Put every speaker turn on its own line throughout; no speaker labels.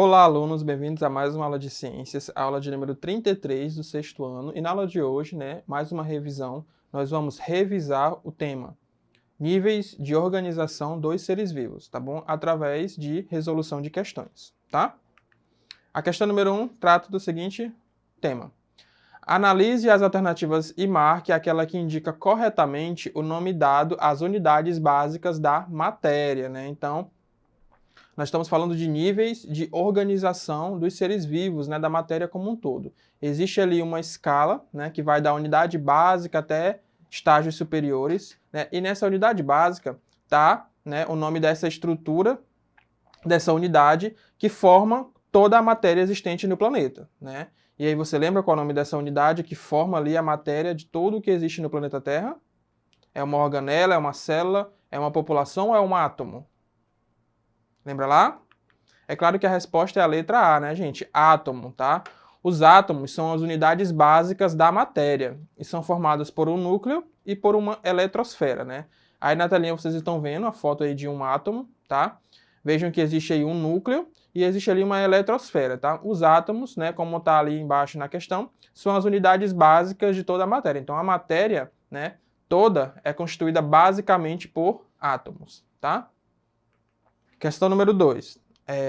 Olá, alunos, bem-vindos a mais uma aula de ciências, a aula de número 33 do sexto ano. E na aula de hoje, mais uma revisão, nós vamos revisar o tema níveis de organização dos seres vivos, tá bom? Através de resolução de questões, tá? A questão número 1 trata do seguinte tema. Analise as alternativas e marque aquela que indica corretamente o nome dado às unidades básicas da matéria, Então, nós estamos falando de níveis de organização dos seres vivos, da matéria como um todo. Existe ali uma escala, que vai da unidade básica até estágios superiores, e nessa unidade básica está o nome dessa estrutura, dessa unidade, que forma toda a matéria existente no planeta. E aí você lembra qual é o nome dessa unidade que forma ali a matéria de tudo o que existe no planeta Terra? É uma organela, é uma célula, é uma população ou é um átomo? Lembra lá? É claro que a resposta é a letra A, gente? Átomo, tá? Os átomos são as unidades básicas da matéria e são formados por um núcleo e por uma eletrosfera, Aí na telinha vocês estão vendo a foto aí de um átomo, tá? Vejam que existe aí um núcleo e existe ali uma eletrosfera, tá? Os átomos, como está ali embaixo na questão, são as unidades básicas de toda a matéria. Então a matéria, toda é constituída basicamente por átomos, tá? Questão número 2.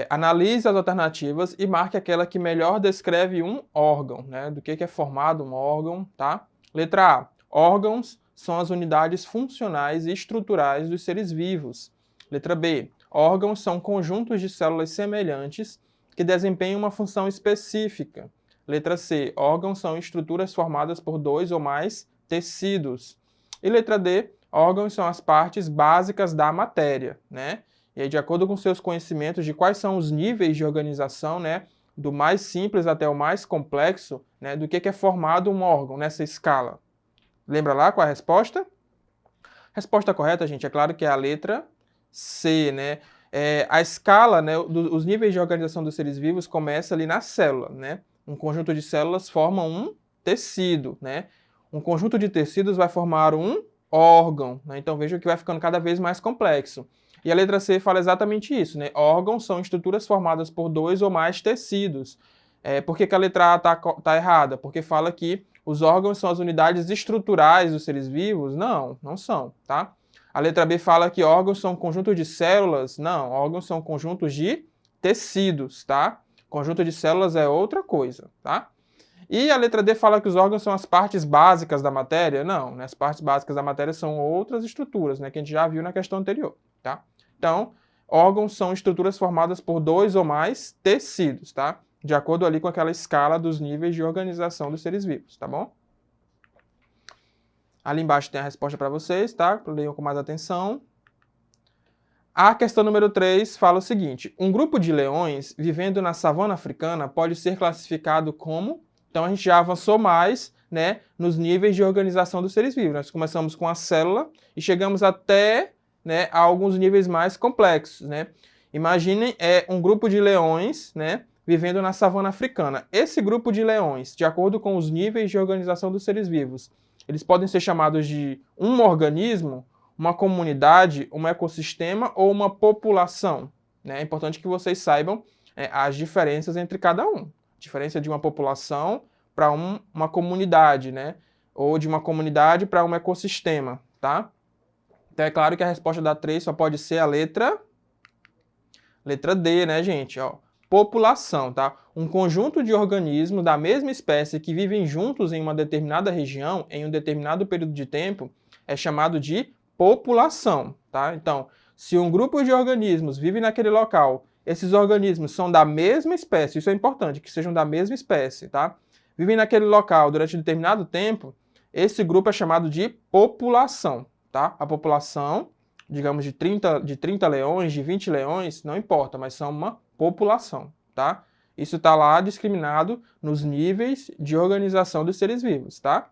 Analise as alternativas e marque aquela que melhor descreve um órgão, Do que é formado um órgão, tá? Letra A. Órgãos são as unidades funcionais e estruturais dos seres vivos. Letra B. Órgãos são conjuntos de células semelhantes que desempenham uma função específica. Letra C. Órgãos são estruturas formadas por dois ou mais tecidos. E letra D. Órgãos são as partes básicas da matéria, E aí, de acordo com seus conhecimentos de quais são os níveis de organização, do mais simples até o mais complexo, do que é formado um órgão nessa escala. Lembra lá qual é a resposta? A resposta correta, gente, é claro que é a letra C, a escala, os níveis de organização dos seres vivos começa ali na célula, Um conjunto de células forma um tecido, Um conjunto de tecidos vai formar um órgão, Então veja que vai ficando cada vez mais complexo. E a letra C fala exatamente isso, Órgãos são estruturas formadas por dois ou mais tecidos. Por que a letra A tá errada? Porque fala que os órgãos são as unidades estruturais dos seres vivos? Não, não são, tá? A letra B fala que órgãos são conjuntos de células? Não, órgãos são conjuntos de tecidos, tá? Conjunto de células é outra coisa, tá? E a letra D fala que os órgãos são as partes básicas da matéria? Não, as partes básicas da matéria são outras estruturas, que a gente já viu na questão anterior, tá? Então, órgãos são estruturas formadas por dois ou mais tecidos, tá? De acordo ali com aquela escala dos níveis de organização dos seres vivos, tá bom? Ali embaixo tem a resposta para vocês, tá? Leiam com mais atenção. A questão número 3 fala o seguinte: um grupo de leões vivendo na savana africana pode ser classificado como... Então, a gente já avançou mais, nos níveis de organização dos seres vivos. Nós começamos com a célula e chegamos até... a alguns níveis mais complexos, Imaginem um grupo de leões, vivendo na savana africana. Esse grupo de leões, de acordo com os níveis de organização dos seres vivos, eles podem ser chamados de um organismo, uma comunidade, um ecossistema ou uma população. É importante que vocês saibam as diferenças entre cada um. A diferença de uma população para uma comunidade, Ou de uma comunidade para um ecossistema, tá? Então é claro que a resposta da 3 só pode ser a letra D, gente? Ó, população, tá? Um conjunto de organismos da mesma espécie que vivem juntos em uma determinada região, em um determinado período de tempo, é chamado de população, tá? Então, se um grupo de organismos vive naquele local, esses organismos são da mesma espécie, isso é importante, que sejam da mesma espécie, tá? Vivem naquele local durante um determinado tempo, esse grupo é chamado de população. Tá? A população, digamos, de 30 leões, de 20 leões, não importa, mas são uma população, tá? Isso está lá discriminado nos níveis de organização dos seres vivos, tá?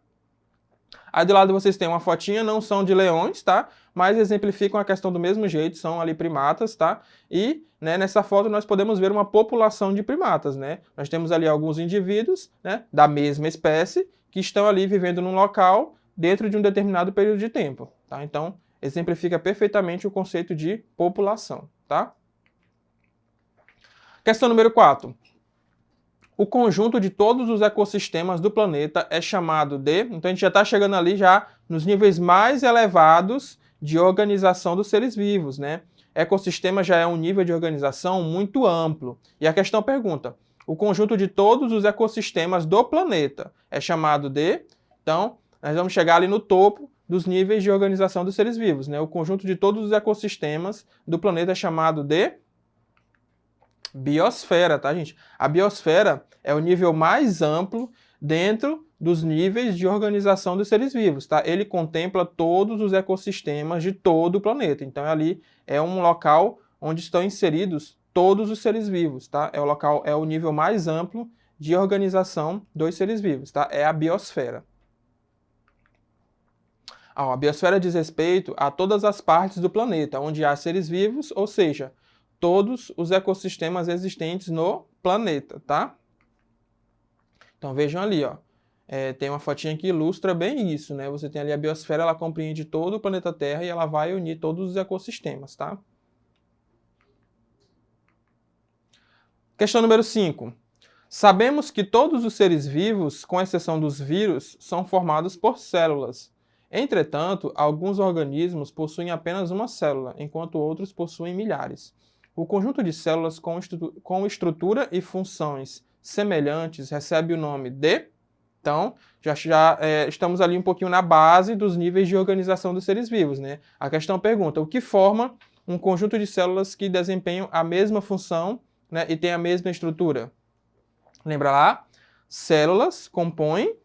Aí do lado vocês têm uma fotinha, não são de leões, tá? Mas exemplificam a questão do mesmo jeito, são ali primatas, tá? E nessa foto nós podemos ver uma população de primatas, Nós temos ali alguns indivíduos, da mesma espécie, que estão ali vivendo num local dentro de um determinado período de tempo, tá? Então, exemplifica perfeitamente o conceito de população, tá? Questão número 4. O conjunto de todos os ecossistemas do planeta é chamado de... Então a gente já está chegando ali já nos níveis mais elevados de organização dos seres vivos, né? Ecossistema já é um nível de organização muito amplo. E a questão pergunta, o conjunto de todos os ecossistemas do planeta é chamado de... Então, nós vamos chegar ali no topo dos níveis de organização dos seres vivos, né? O conjunto de todos os ecossistemas do planeta é chamado de biosfera, tá, gente? A biosfera é o nível mais amplo dentro dos níveis de organização dos seres vivos, tá? Ele contempla todos os ecossistemas de todo o planeta. Então, ali é um local onde estão inseridos todos os seres vivos, tá? É o local, é o nível mais amplo de organização dos seres vivos, tá? É a biosfera. A biosfera diz respeito a todas as partes do planeta onde há seres vivos, ou seja, todos os ecossistemas existentes no planeta, tá? Então vejam ali, ó, tem uma fotinha que ilustra bem isso, né? Você tem ali a biosfera, ela compreende todo o planeta Terra e ela vai unir todos os ecossistemas, tá? Questão número 5. Sabemos que todos os seres vivos, com exceção dos vírus, são formados por células. Entretanto, alguns organismos possuem apenas uma célula, enquanto outros possuem milhares. O conjunto de células com estrutura e funções semelhantes recebe o nome de... Então, já estamos ali um pouquinho na base dos níveis de organização dos seres vivos, né? A questão pergunta, o que forma um conjunto de células que desempenham a mesma função, né, e tem a mesma estrutura? Lembra lá? Células compõem...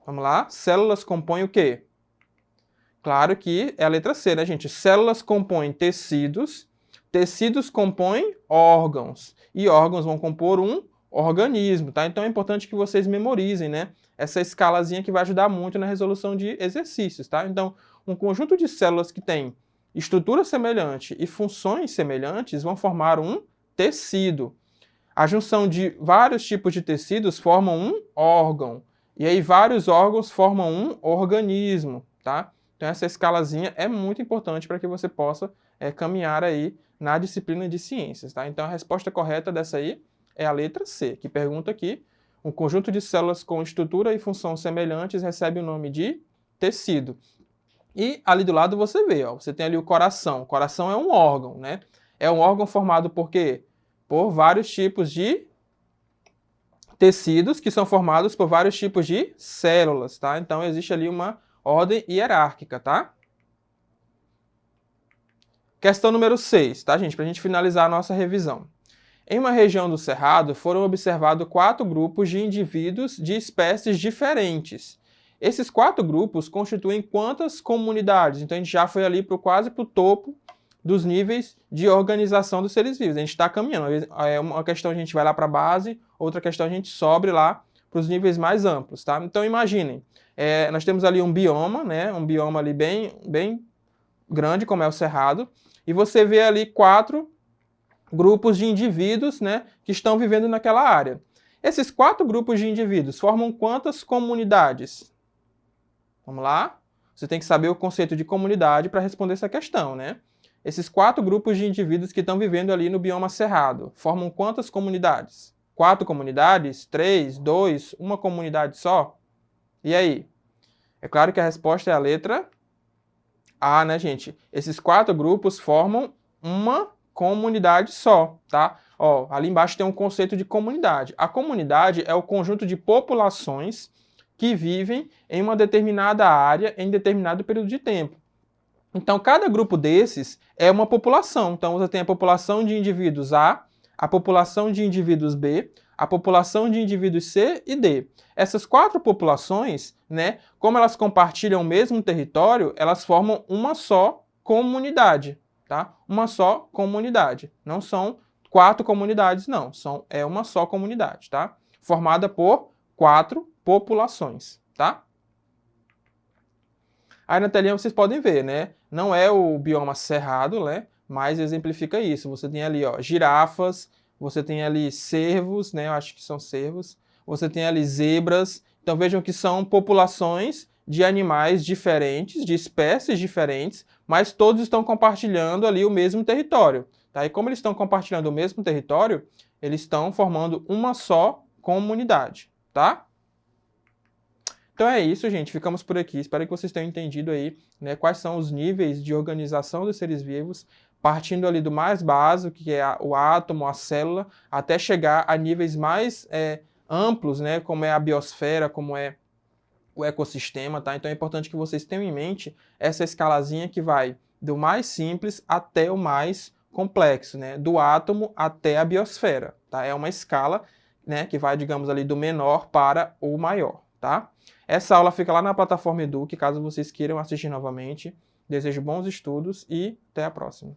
Vamos lá? Células compõem o quê? Claro que é a letra C, né, gente? Células compõem tecidos, tecidos compõem órgãos, e órgãos vão compor um organismo, tá? Então é importante que vocês memorizem, né? Essa escalazinha que vai ajudar muito na resolução de exercícios, tá? Então, um conjunto de células que tem estrutura semelhante e funções semelhantes vão formar um tecido. A junção de vários tipos de tecidos formam um órgão. E aí vários órgãos formam um organismo, tá? Então essa escalazinha é muito importante para que você possa caminhar aí na disciplina de ciências, tá? Então a resposta correta dessa aí é a letra C, que pergunta aqui, um conjunto de células com estrutura e função semelhantes recebe o nome de tecido. E ali do lado você vê, ó, você tem ali o coração. O coração é um órgão, né? É um órgão formado por quê? Por vários tipos de tecidos que são formados por vários tipos de células, tá? Então existe ali uma ordem hierárquica, tá? Questão número 6, tá, gente? Para a gente finalizar a nossa revisão. Em uma região do Cerrado, foram observados 4 grupos de indivíduos de espécies diferentes. Esses 4 grupos constituem quantas comunidades? Então a gente já foi ali quase para o topo dos níveis de organização dos seres vivos. A gente está caminhando. Uma questão a gente vai lá para a base, outra questão a gente sobe lá para os níveis mais amplos, tá? Então imaginem, nós temos ali um bioma, né? Um bioma ali bem grande, como é o Cerrado, e você vê ali 4 grupos de indivíduos, né, que estão vivendo naquela área. Esses 4 grupos de indivíduos formam quantas comunidades? Vamos lá? Você tem que saber o conceito de comunidade para responder essa questão, né? Esses 4 grupos de indivíduos que estão vivendo ali no bioma Cerrado formam quantas comunidades? 4 comunidades? 3? 2? Uma comunidade só? E aí? É claro que a resposta é a letra A, né, gente? Esses 4 grupos formam uma comunidade só, tá? Ó, ali embaixo tem um conceito de comunidade. A comunidade é o conjunto de populações que vivem em uma determinada área em determinado período de tempo. Então, cada grupo desses é uma população. Então, você tem a população de indivíduos A, a população de indivíduos B, a população de indivíduos C e D. Essas 4 populações, né, como elas compartilham o mesmo território, elas formam uma só comunidade, tá? Uma só comunidade. Não são 4 comunidades, não. É uma só comunidade, tá? Formada por 4 populações, tá? Aí na telinha vocês podem ver, né? Não é o bioma cerrado, né? Mas exemplifica isso. Você tem ali, ó, girafas, você tem ali cervos, né? Eu acho que são cervos. Você tem ali zebras. Então vejam que são populações de animais diferentes, de espécies diferentes, mas todos estão compartilhando ali o mesmo território. Tá? E como eles estão compartilhando o mesmo território, eles estão formando uma só comunidade, tá? Então é isso, gente. Ficamos por aqui. Espero que vocês tenham entendido aí, né, quais são os níveis de organização dos seres vivos, partindo ali do mais básico, que é o átomo, a célula, até chegar a níveis mais amplos, né, como é a biosfera, como é o ecossistema, tá? Então é importante que vocês tenham em mente essa escalazinha que vai do mais simples até o mais complexo, né? Do átomo até a biosfera, tá? É uma escala, né, que vai, digamos ali, do menor para o maior, tá? Essa aula fica lá na plataforma Eduque, caso vocês queiram assistir novamente. Desejo bons estudos e até a próxima.